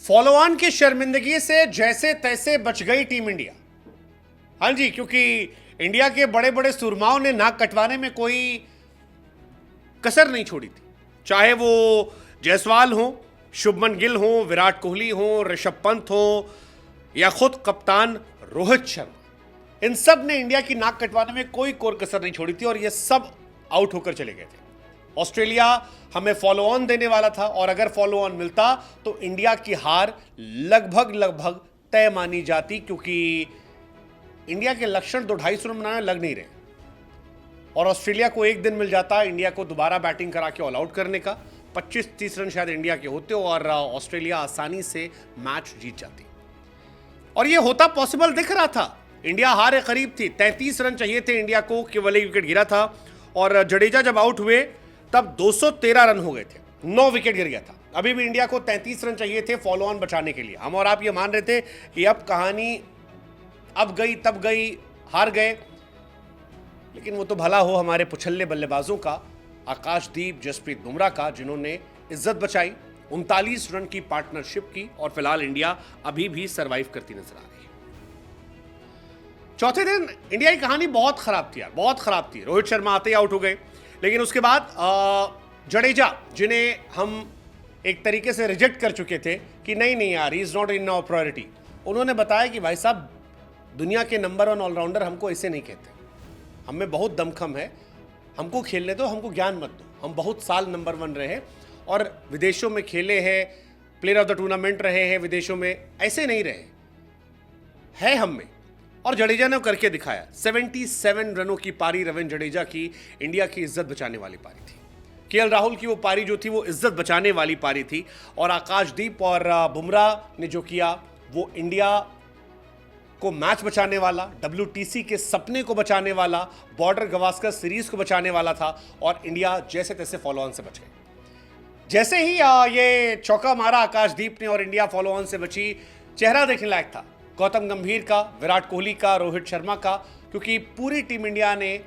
Follow on की शर्मिंदगी से जैसे तैसे बच गई टीम इंडिया। हाँ जी, क्योंकि इंडिया के बड़े बड़े सुरमाओं ने नाक कटवाने में कोई कसर नहीं छोड़ी थी। चाहे वो जायसवाल हो, शुभमन गिल हो, विराट कोहली हो, ऋषभ पंत हो या खुद कप्तान रोहित शर्मा, इन सब ने इंडिया की नाक कटवाने में कोई कोर कसर नहीं छोड़ी थी और ये सब आउट होकर चले गए थे। ऑस्ट्रेलिया हमें फॉलो ऑन देने वाला था और अगर फॉलो ऑन मिलता तो इंडिया की हार लगभग लगभग तय मानी जाती, क्योंकि इंडिया के लक्षण 250 रन बनाने लग नहीं रहे और ऑस्ट्रेलिया को एक दिन मिल जाता इंडिया को दोबारा बैटिंग करा के ऑल आउट करने का। 25-30 रन शायद इंडिया के होते और ऑस्ट्रेलिया आसानी से मैच जीत जाती और ये होता पॉसिबल दिख रहा था। इंडिया हारे करीब थी, 33 रन चाहिए थे इंडिया को, केवल एक विकेट गिरा था और जडेजा जब आउट हुए तब 213 रन हो गए थे, 9 विकेट गिर गया था। अभी भी इंडिया को 33 रन चाहिए थे फॉलो ऑन बचाने के लिए। हम और आप ये मान रहे थे कि अब कहानी अब गई तब गई, हार गए, लेकिन वो तो भला हो हमारे पुछल्ले बल्लेबाजों का, आकाशदीप, जसप्रीत बुमराह का, जिन्होंने इज्जत बचाई, 39 रन की पार्टनरशिप की और फिलहाल इंडिया अभी भी सरवाइव करती नजर आ रही है। चौथे दिन इंडिया की कहानी बहुत खराब थी यार, बहुत खराब थी। रोहित शर्मा आते ही आउट हो गए, लेकिन उसके बाद जडेजा, जिन्हें हम एक तरीके से रिजेक्ट कर चुके थे कि नहीं यार, he is not in our priority, उन्होंने बताया कि भाई साहब, दुनिया के नंबर 1 ऑलराउंडर हमको ऐसे नहीं कहते, हम में बहुत दमखम है, हमको खेलने दो, हमको ज्ञान मत दो। हम बहुत साल नंबर 1 रहे और विदेशों में खेले हैं, प्लेयर ऑफ द टूर्नामेंट रहे हैं विदेशों में, ऐसे नहीं रहे है हम में। और जडेजा ने करके दिखाया। 77 रनों की पारी रविंद्र जडेजा की इंडिया की इज्जत बचाने वाली पारी थी। केएल राहुल की वो पारी जो थी वो इज्जत बचाने वाली पारी थी और आकाशदीप और बुमराह ने जो किया वो इंडिया को मैच बचाने वाला, WTC के सपने को बचाने वाला, बॉर्डर गवास्कर सीरीज को बचाने वाला था और इंडिया जैसे तैसे फॉलो ऑन से बच गई। जैसे ही ये चौका मारा आकाशदीप ने और इंडिया फॉलो ऑन से बची, चेहरा देखने लायक था गौतम गंभीर का, विराट कोहली का, रोहित शर्मा का, क्योंकि पूरी टीम इंडिया ने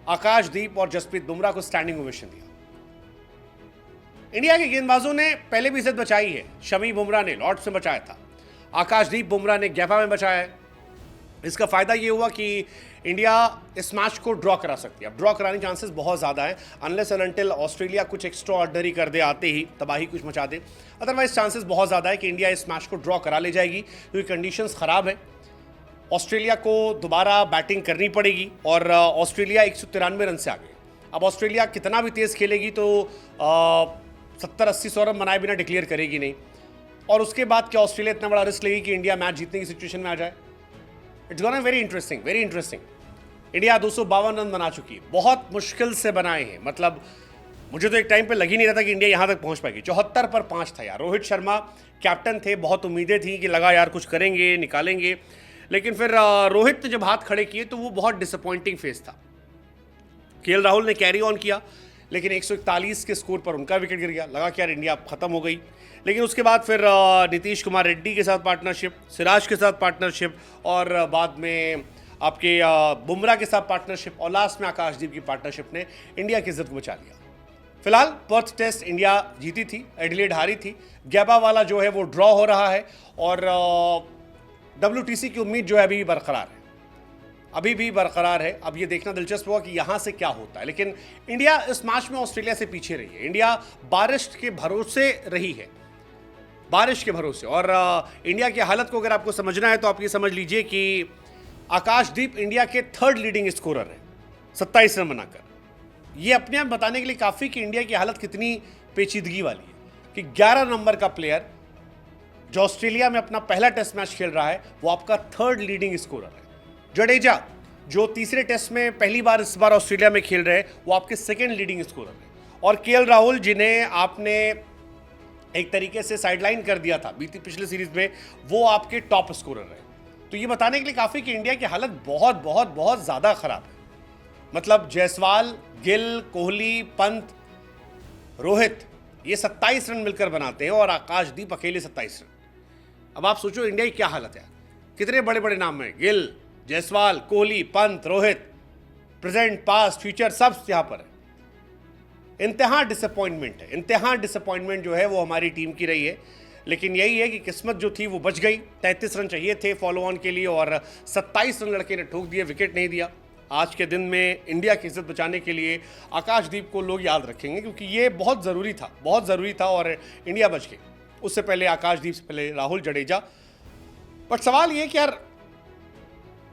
आकाशदीप और जसप्रीत बुमराह को स्टैंडिंग ओवेशन दिया। इंडिया के गेंदबाजों ने पहले भी इज्जत बचाई है। शमी बुमराह ने लॉर्ड्स में बचाया था, आकाशदीप बुमराह ने गैपा में बचाया है। इसका फायदा ये हुआ कि इंडिया इस मैच को ड्रॉ करा सकती है। अब ड्रॉ कराने के चांसेस बहुत ज़्यादा हैं, अनलेस एंड अनटिल ऑस्ट्रेलिया कुछ एक्स्ट्रा ऑर्डिनरी कर दे, आते ही तबाही कुछ मचा दे। अदरवाइज चांसेस बहुत ज़्यादा है कि इंडिया इस मैच को ड्रॉ करा ले जाएगी, क्योंकि कंडीशंस ख़राब है। ऑस्ट्रेलिया को दोबारा बैटिंग करनी पड़ेगी और ऑस्ट्रेलिया 193 रन से आ गई। अब ऑस्ट्रेलिया कितना भी तेज़ खेलेगी तो 70-80 रन बनाए बिना डिक्लेयर करेगी नहीं, और उसके बाद क्या ऑस्ट्रेलिया इतना बड़ा रिस्क लेगी कि इंडिया मैच जीतने की सिचुएशन में आ जाए? It's gonna very interesting, very interesting. India 252 run बना चुकी है, बहुत मुश्किल से बनाए हैं। मतलब मुझे तो एक टाइम पे लग ही नहीं रहा था कि इंडिया यहाँ तक पहुँच पाएगी। 74 पर 5 था यार। रोहित शर्मा कैप्टन थे, बहुत उम्मीदें थी कि लगा यार कुछ करेंगे, निकालेंगे, लेकिन फिर रोहित ने जब हाथ खड़े किए तो वो बहुत डिसअपॉइंटिंग फेस था। केएल राहुल ने कैरी ऑन किया, लेकिन 141 के स्कोर पर उनका विकेट गिर गया। लगा कि यार इंडिया खत्म हो गई, लेकिन उसके बाद फिर नीतीश कुमार रेड्डी के साथ पार्टनरशिप, सिराज के साथ पार्टनरशिप और बाद में आपके बुमराह के साथ पार्टनरशिप और लास्ट में आकाशदीप की पार्टनरशिप ने इंडिया की इज्जत को बचा लिया। फिलहाल पर्थ टेस्ट इंडिया जीती थी, एडिलेड हारी थी, गैबा वाला जो है वो ड्रॉ हो रहा है और WTC की उम्मीद जो है अभी बरकरार है, अभी भी बरकरार है। अब ये देखना दिलचस्प हुआ कि यहाँ से क्या होता है, लेकिन इंडिया इस मैच में ऑस्ट्रेलिया से पीछे रही है। इंडिया बारिश के भरोसे रही है, बारिश के भरोसे। और इंडिया की हालत को अगर आपको समझना है तो आप ये समझ लीजिए कि आकाशदीप इंडिया के 3rd लीडिंग स्कोरर है 27 रन बनाकर। ये अपने आप बताने के लिए काफ़ी कि इंडिया की हालत कितनी पेचीदगी वाली है कि 11 नंबर का प्लेयर जो ऑस्ट्रेलिया में अपना पहला टेस्ट मैच खेल रहा है वो आपका 3rd लीडिंग स्कोरर है। जडेजा जो तीसरे टेस्ट में पहली बार इस बार ऑस्ट्रेलिया में खेल रहे हैं वो आपके 2nd लीडिंग स्कोरर है। और केएल राहुल जिन्हें आपने एक तरीके से साइडलाइन कर दिया था बीती पिछले सीरीज में, वो आपके टॉप स्कोरर है। तो ये बताने के लिए काफ़ी कि इंडिया की हालत बहुत बहुत बहुत ज़्यादा खराब है। मतलब जायसवाल, गिल, कोहली, पंत, रोहित, ये 27 रन मिलकर बनाते हैं और आकाशदीप अकेले 27 रन। अब आप सोचो इंडिया की क्या हालत है, कितने बड़े बड़े नाम हैं, Gill, Jaiswal, Kohli, Pant, Rohit, present, past, future सब यहाँ पर है। इंतहा डिसअपॉइंटमेंट है, इंतहा डिसअपॉइंटमेंट जो है वो हमारी टीम की रही है। लेकिन यही है कि किस्मत जो थी वो बच गई। 33 रन चाहिए थे फॉलो ऑन के लिए और 27 रन लड़के ने ठोक दिए, विकेट नहीं दिया। आज के दिन में इंडिया की इज्जत बचाने के लिए आकाशदीप को लोग याद रखेंगे, क्योंकि ये बहुत ज़रूरी था, बहुत ज़रूरी था और इंडिया बच गई। उससे पहले आकाशदीप, से पहले राहुल जडेजा। बट सवाल ये कि यार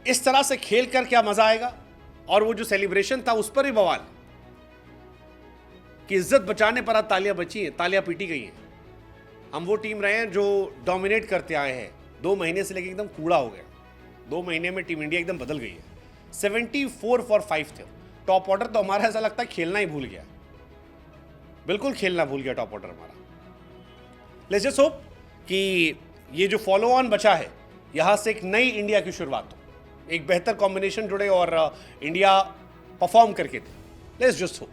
इस तरह से खेल कर क्या मज़ा आएगा? और वो जो सेलिब्रेशन था उस पर ही बवाल कि इज्जत बचाने पर आज तालियां बची हैं, तालियां पीटी गई हैं। हम वो टीम रहे हैं जो डोमिनेट करते आए हैं। 2 महीने से लेकर एकदम कूड़ा हो गया। 2 महीने में टीम इंडिया एकदम बदल गई है। 74 फॉर 5 थे। टॉप ऑर्डर तो हमारा ऐसा लगता है खेलना ही भूल गया, बिल्कुल खेलना भूल गया टॉप ऑर्डर हमारा। लेट्स जस्ट होप कि ये जो फॉलो ऑन बचा है यहां से एक नई इंडिया की शुरुआत हो, एक बेहतर कॉम्बिनेशन जुड़े और इंडिया परफॉर्म करके दे। Let's just hope.